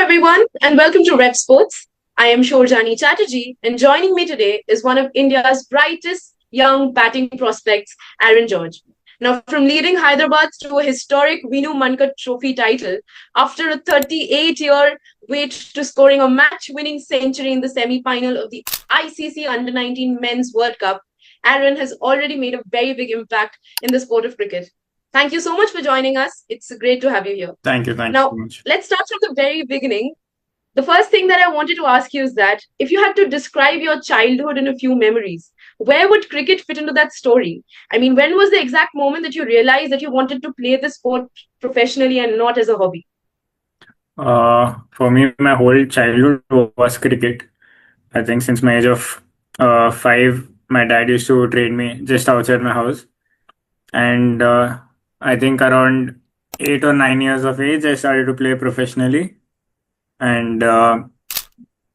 everyone, and welcome to RevSportz. I am Shorjani Chatterjee, and joining me today is one of India's brightest young batting prospects, Aaron George. Now, from leading Hyderabad to a historic Vinu Mankad Trophy title, after a 38-year wait to scoring a match-winning century in the semi-final of the ICC Under-19 Men's World Cup, Aaron has already made a very big impact in the sport of cricket. Thank you so much for joining us. It's great to have you here. Thank you Now, so much. let's start from the very beginning. The first thing that I wanted to ask you is that if you had to describe your childhood in a few memories, where would cricket fit into that story? I mean, when was the exact moment that you realized that you wanted to play the sport professionally and not as a hobby? For me, my whole childhood was cricket. I think since my age of 5, my dad used to train me just outside my house. And I think around 8 or 9 years of age, I started to play professionally. And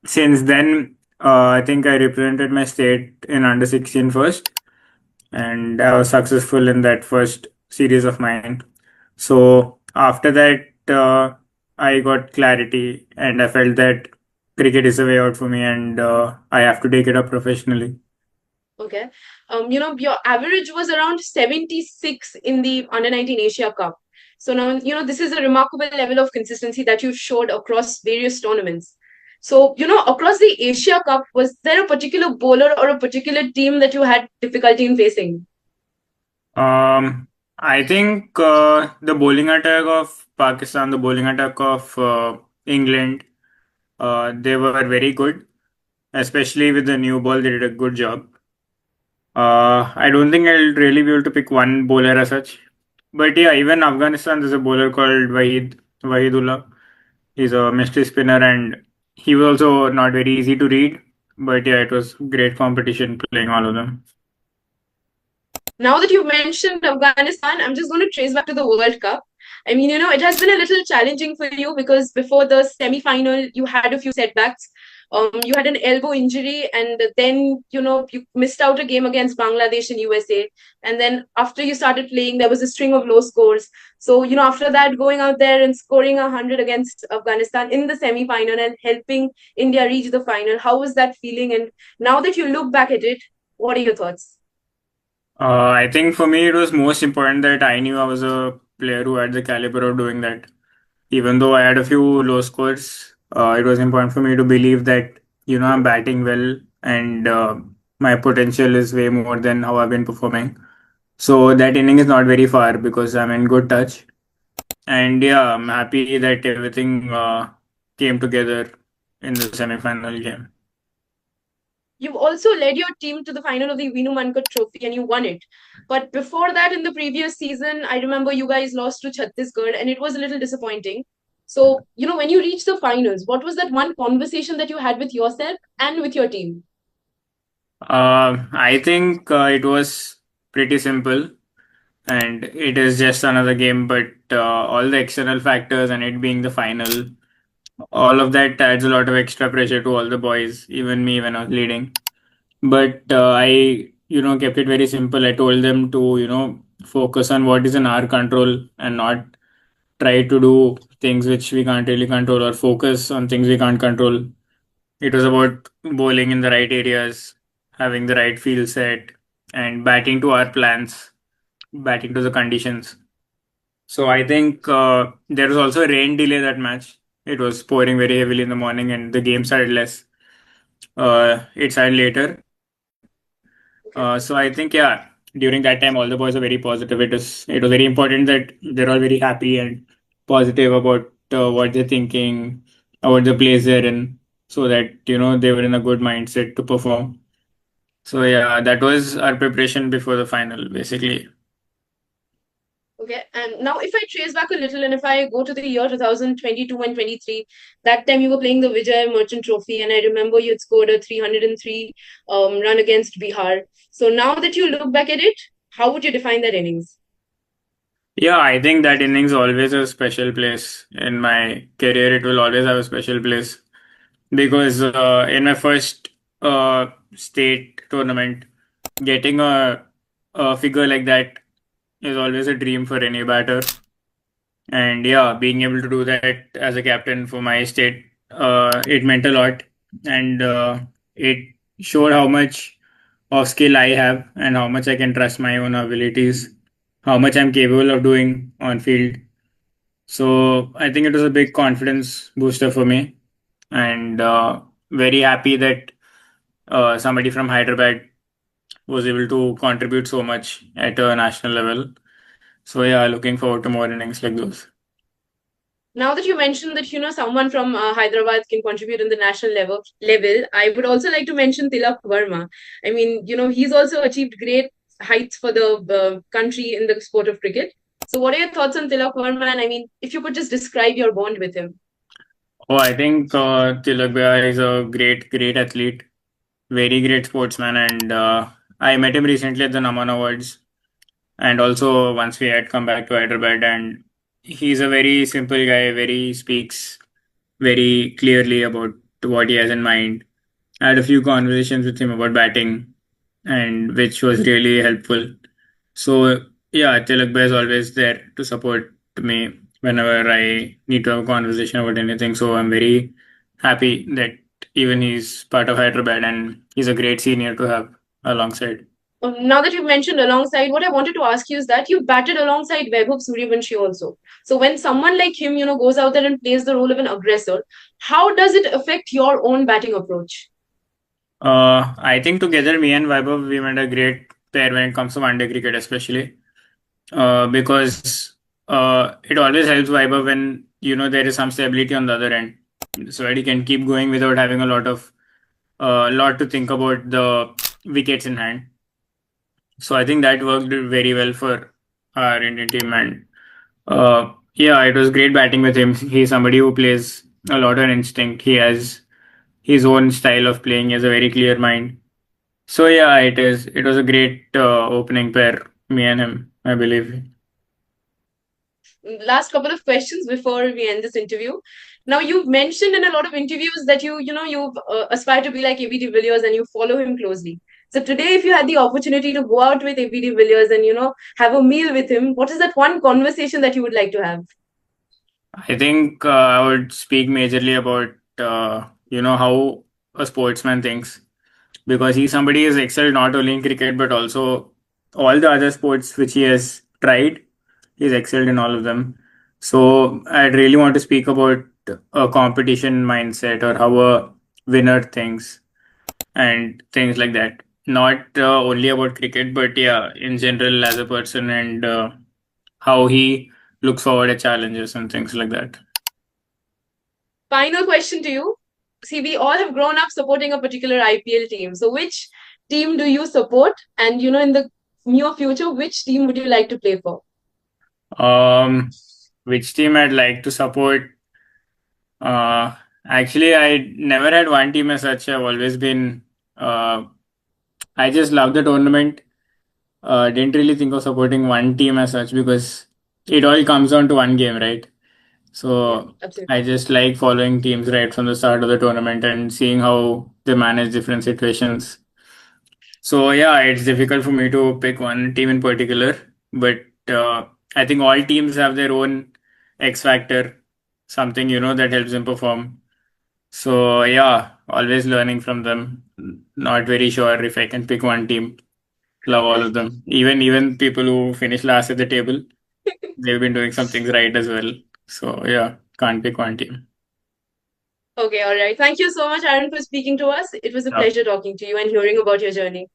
since then, I think I represented my state in under 16 first. And I was successful in that first series of mine. So after that, I got clarity and I felt that cricket is a way out for me and I have to take it up professionally. Okay. Your average was around 76 in the Under-19 Asia Cup. So now, this is a remarkable level of consistency that you showed across various tournaments. So, across the Asia Cup, was there a particular bowler or a particular team that you had difficulty in facing? I think the bowling attack of Pakistan, the bowling attack of England, they were very good, especially with the new ball. They did a good job. I don't think I'll really be able to pick one bowler as such. But yeah, even Afghanistan, there's a bowler called Wahidullah. He's a mystery spinner and he was also not very easy to read. But yeah, it was great competition playing all of them. Now that you've mentioned Afghanistan, I'm just going to trace back to the World Cup. I mean, it has been a little challenging for you because before the semi-final, you had a few setbacks. You had an elbow injury, and then you missed out a game against Bangladesh and USA. And then after you started playing, there was a string of low scores. So after that, going out there and scoring 100 against Afghanistan in the semi-final and helping India reach the final, how was that feeling? And now that you look back at it, what are your thoughts? I think for me, it was most important that I knew I was a player who had the caliber of doing that. Even though I had a few low scores, it was important for me to believe that, I'm batting well and my potential is way more than how I've been performing. So that inning is not very far because I'm in good touch. And yeah, I'm happy that everything came together in the semi-final game. You've also led your team to the final of the Vinu Mankad Trophy and you won it. But before that, in the previous season, I remember you guys lost to Chhattisgarh and it was a little disappointing. So, when you reached the finals, what was that one conversation that you had with yourself and with your team? I think it was pretty simple and it is just another game, but all the external factors and it being the final, all of that adds a lot of extra pressure to all the boys, even me when I was leading. But I, kept it very simple. I told them to, focus on what is in our control and not try to do things which we can't really control or focus on things we can't control. It was about bowling in the right areas, having the right field set, and batting to our plans, batting to the conditions. So I think there was also a rain delay that match. It was pouring very heavily in the morning, and the game started less. It started later. Okay. So I think during that time all the boys were very positive. It was very important that they're all very happy and positive about what they're thinking, about the place they're in, so that they were in a good mindset to perform. So yeah, that was our preparation before the final, basically. Okay. And now, if I trace back a little and if I go to the year 2022 and 23, that time you were playing the Vijay Merchant Trophy, and I remember you had scored a 303 run against Bihar. So now that you look back at it, how would you define that innings? Yeah, I think that innings always a special place in my career. It will always have a special place because in my first state tournament, getting a figure like that is always a dream for any batter. And yeah, being able to do that as a captain for my state, it meant a lot. And it showed how much of skill I have and how much I can trust my own abilities, how much I'm capable of doing on field. So I think it was a big confidence booster for me, and very happy that somebody from Hyderabad was able to contribute so much at a national level. So yeah, looking forward to more innings like those. Now that you mentioned that someone from Hyderabad can contribute in the national level, I would also like to mention Tilak Varma. I mean, he's also achieved great heights for the country in the sport of cricket. So, what are your thoughts on Tilak Varma? And I mean, if you could just describe your bond with him. Oh, I think Tilak Bhai is a great athlete, very great sportsman, and I met him recently at the Naman Awards, and also once we had come back to Hyderabad, and he's a very simple guy, very speaks very clearly about what he has in mind. I had a few conversations with him about batting, and which was really helpful. So yeah, Tilak Bhai is always there to support me whenever I need to have a conversation about anything. So I'm very happy that even he's part of Hyderabad and he's a great senior to have alongside. Now that you've mentioned alongside, what I wanted to ask you is that you batted alongside Vaibhav Sooryavanshi also. So when someone like him, goes out there and plays the role of an aggressor, how does it affect your own batting approach? I think together me and Vaibhav we made a great pair when it comes to one day cricket, especially because it always helps Vaibhav when there is some stability on the other end, so that he can keep going without having a lot to think about the wickets in hand. So I think that worked very well for our Indian team, and yeah, it was great batting with him. He's somebody who plays a lot on instinct. He has his own style of playing. He has a very clear mind. So yeah, it is. It was a great opening pair, me and him, I believe. Last couple of questions before we end this interview. Now, you've mentioned in a lot of interviews that you've aspired to be like AB de Villiers and you follow him closely. So today, if you had the opportunity to go out with AB de Villiers and have a meal with him, what is that one conversation that you would like to have? I think I would speak majorly about how a sportsman thinks, because he's somebody who's excelled not only in cricket but also all the other sports which he has tried. He's excelled in all of them. So I'd really want to speak about a competition mindset or how a winner thinks and things like that. Not only about cricket, but yeah, in general as a person, and how he looks forward at challenges and things like that. Final question to you. See, we all have grown up supporting a particular IPL team. So, which team do you support? And, in the near future, which team would you like to play for? Which team I'd like to support? Uh, Actually, I never had one team as such. I've always been. Uh, I just love the tournament. Didn't really think of supporting one team as such because it all comes down to one game, right? Yeah, So I absolutely. just like following teams right from the start of the tournament and seeing how they manage different situations. So yeah, it's difficult for me to pick one team in particular, but I think all teams have their own X factor, something that helps them perform. So yeah, always learning from them. Not very sure if I can pick one team. Love all of them. Even people who finish last at the table, they've been doing some things right as well. So yeah, can't pick one team. Okay, all right. Thank you so much, Aaron, for speaking to us. It was a Yeah. pleasure talking to you and hearing about your journey.